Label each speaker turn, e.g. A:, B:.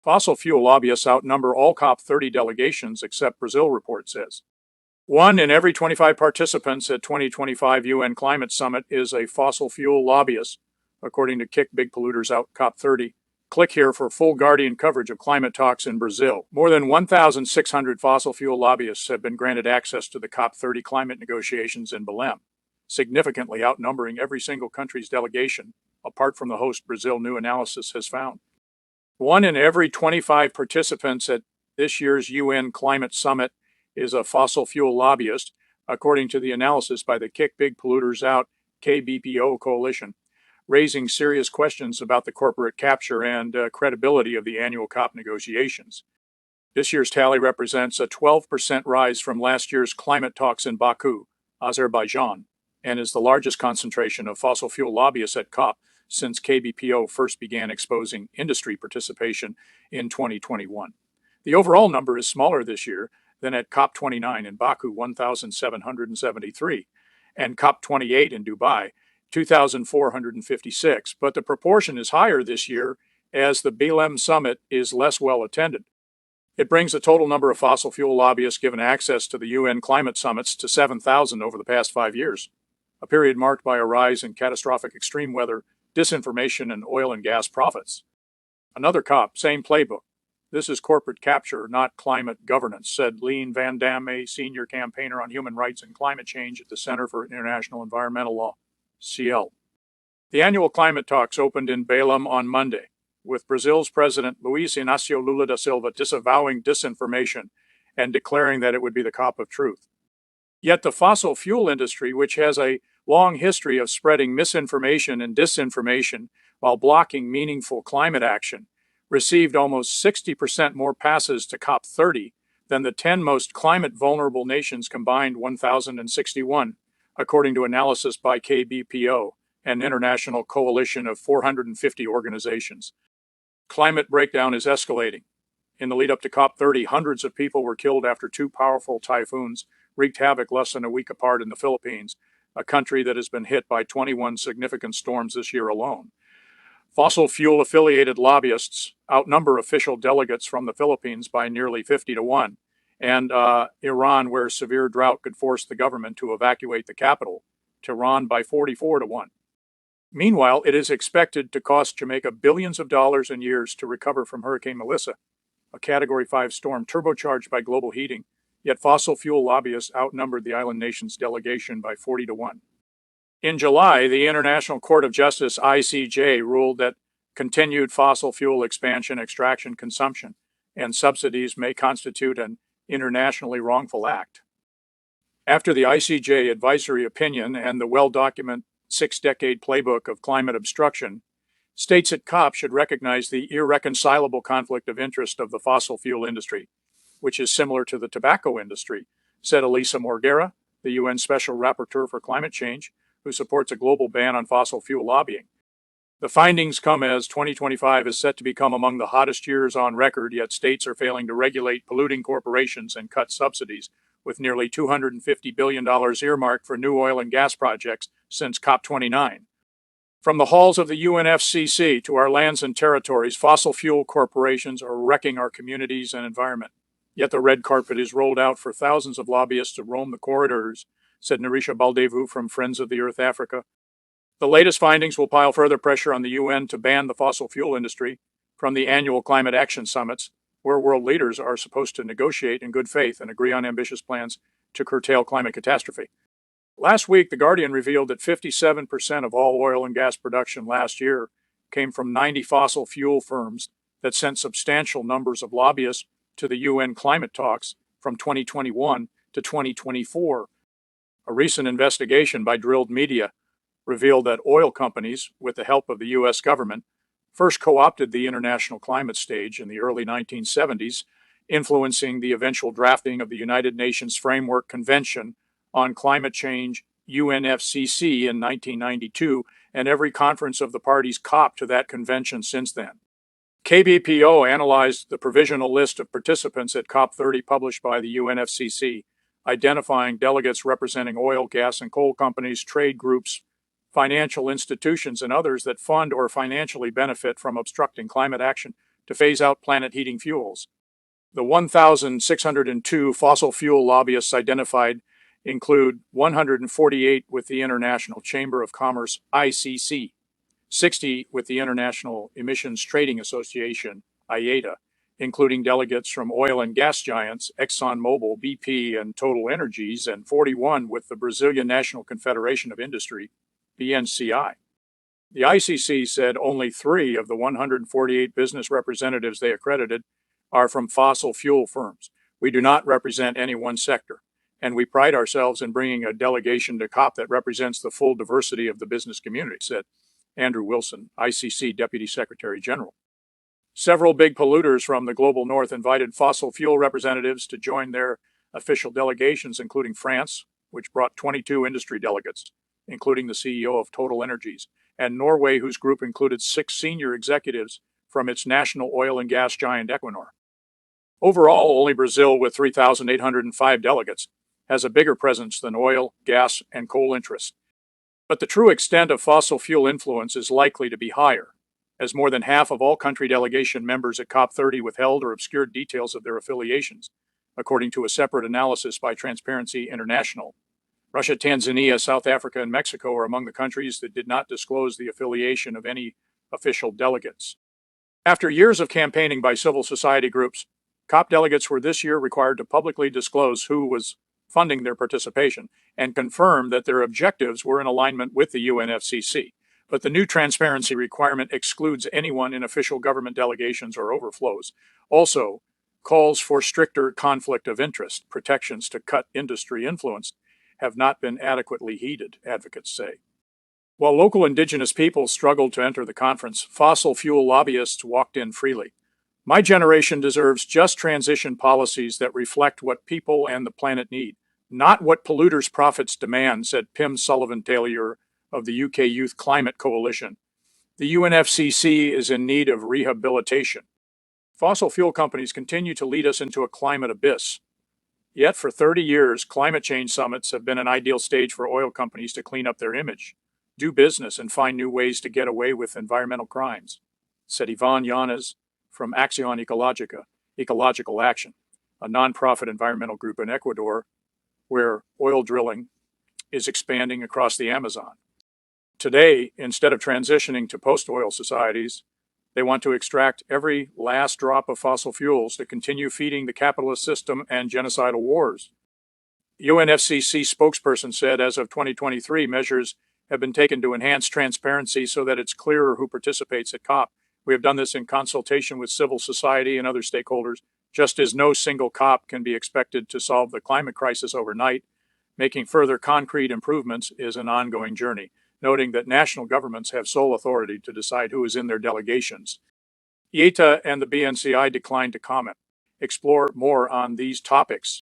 A: Fossil fuel lobbyists outnumber all Cop30 delegations except Brazil, report says. 1 in every 25 participants at 2025 UN Climate Summit is a fossil fuel lobbyist, according to Kick Big Polluters Out Cop30. Click here for full Guardian coverage of climate talks in Brazil. More than 1,600 fossil fuel lobbyists have been granted access to the Cop30 climate negotiations in Belém, significantly outnumbering every single country's delegation, apart from the host Brazil, new analysis has found. 1 in every 25 participants at this year's UN Climate Summit is a fossil fuel lobbyist, according to the analysis by the Kick Big Polluters Out KBPO coalition, raising serious questions about the corporate capture and credibility of the annual COP negotiations. This year's tally represents a 12% rise from last year's climate talks in Baku, Azerbaijan, and is the largest concentration of fossil fuel lobbyists at COP since KBPO first began exposing industry participation in 2021. The overall number is smaller this year than at COP29 in Baku, 1,773, and COP28 in Dubai, 2,456, but the proportion is higher this year as the Belém summit is less well attended. It brings the total number of fossil fuel lobbyists given access to the UN climate summits to 7,000 over the past 5 years, a period marked by a rise in catastrophic extreme weather, disinformation, and oil and gas profits. Another COP, same playbook. This is corporate capture, not climate governance, said Leen Van Damme, senior campaigner on human rights and climate change at the Center for International Environmental Law, CL. The annual climate talks opened in Belém on Monday, with Brazil's President Luiz Inácio Lula da Silva disavowing disinformation and declaring that it would be the COP of truth. Yet the fossil fuel industry, which has a long history of spreading misinformation and disinformation while blocking meaningful climate action, received almost 60% more passes to COP30 than the 10 most climate-vulnerable nations combined, 1,061, according to analysis by KBPO, an international coalition of 450 organizations. Climate breakdown is escalating. In the lead-up to COP30, hundreds of people were killed after 2 powerful typhoons wreaked havoc less than a week apart in the Philippines, a country that has been hit by 21 significant storms this year alone. Fossil fuel-affiliated lobbyists outnumber official delegates from the Philippines by nearly 50-1, and Iran, where severe drought could force the government to evacuate the capital, Tehran by 44-1. Meanwhile, it is expected to cost Jamaica billions of dollars in years to recover from Hurricane Melissa, a Category 5 storm turbocharged by global heating, yet fossil fuel lobbyists outnumbered the island nation's delegation by 40-1. In July, the International Court of Justice, ICJ, ruled that continued fossil fuel expansion, extraction, consumption, and subsidies may constitute an internationally wrongful act. After the ICJ advisory opinion and the well-documented 6-decade playbook of climate obstruction, states at COP should recognize the irreconcilable conflict of interest of the fossil fuel industry, which is similar to the tobacco industry, said Elisa Morguera, the UN Special Rapporteur for Climate Change, who supports a global ban on fossil fuel lobbying. The findings come as 2025 is set to become among the hottest years on record, yet states are failing to regulate polluting corporations and cut subsidies, with nearly $250 billion earmarked for new oil and gas projects since COP29. From the halls of the UNFCCC to our lands and territories, fossil fuel corporations are wrecking our communities and environment. Yet the red carpet is rolled out for thousands of lobbyists to roam the corridors, said Narisha Baldevu from Friends of the Earth Africa. The latest findings will pile further pressure on the UN to ban the fossil fuel industry from the annual climate action summits, where world leaders are supposed to negotiate in good faith and agree on ambitious plans to curtail climate catastrophe. Last week, The Guardian revealed that 57% of all oil and gas production last year came from 90 fossil fuel firms that sent substantial numbers of lobbyists to the UN climate talks from 2021 to 2024. A recent investigation by Drilled Media revealed that oil companies, with the help of the U.S. government, first co-opted the international climate stage in the early 1970s, influencing the eventual drafting of the United Nations Framework Convention on Climate Change, UNFCCC, in 1992, and every conference of the parties COP to that convention since then. KBPO analyzed the provisional list of participants at COP30 published by the UNFCCC, identifying delegates representing oil, gas, and coal companies, trade groups, financial institutions, and others that fund or financially benefit from obstructing climate action to phase out planet heating fuels. The 1,602 fossil fuel lobbyists identified include 148 with the International Chamber of Commerce, ICC, 60 with the International Emissions Trading Association, IATA, including delegates from oil and gas giants ExxonMobil, BP, and Total Energies, and 41 with the Brazilian National Confederation of Industry, BNCI. The ICC said only 3 of the 148 business representatives they accredited are from fossil fuel firms. We do not represent any one sector, and we pride ourselves in bringing a delegation to COP that represents the full diversity of the business community, said Andrew Wilson, ICC Deputy Secretary General. Several big polluters from the global north invited fossil fuel representatives to join their official delegations, including France, which brought 22 industry delegates, including the CEO of Total Energies, and Norway, whose group included 6 senior executives from its national oil and gas giant Equinor. Overall, only Brazil, with 3,805 delegates, has a bigger presence than oil, gas, and coal interests. But the true extent of fossil fuel influence is likely to be higher, as more than half of all country delegation members at Cop30 withheld or obscured details of their affiliations, according to a separate analysis by Transparency International. Russia, Tanzania, South Africa, and Mexico are among the countries that did not disclose the affiliation of any official delegates. After years of campaigning by civil society groups, COP delegates were this year required to publicly disclose who was funding their participation and confirm that their objectives were in alignment with the UNFCCC. But the new transparency requirement excludes anyone in official government delegations or overflows. Also, calls for stricter conflict of interest protections to cut industry influence have not been adequately heeded, advocates say. While local indigenous peoples struggled to enter the conference, fossil fuel lobbyists walked in freely. My generation deserves just transition policies that reflect what people and the planet need, not what polluters' profits demand, said Pim Sullivan-Taylor of the UK Youth Climate Coalition. The UNFCCC is in need of rehabilitation. Fossil fuel companies continue to lead us into a climate abyss. Yet for 30 years, climate change summits have been an ideal stage for oil companies to clean up their image, do business, and find new ways to get away with environmental crimes, said Ivan Yanez from Acción Ecológica, Ecological Action, a nonprofit environmental group in Ecuador where oil drilling is expanding across the Amazon. Today, instead of transitioning to post-oil societies, they want to extract every last drop of fossil fuels to continue feeding the capitalist system and genocidal wars. UNFCCC spokesperson said as of 2023, measures have been taken to enhance transparency so that it's clearer who participates at COP. We have done this in consultation with civil society and other stakeholders, just as no single COP can be expected to solve the climate crisis overnight. Making further concrete improvements is an ongoing journey, noting that national governments have sole authority to decide who is in their delegations. IATA and the BNCI declined to comment. Explore more on these topics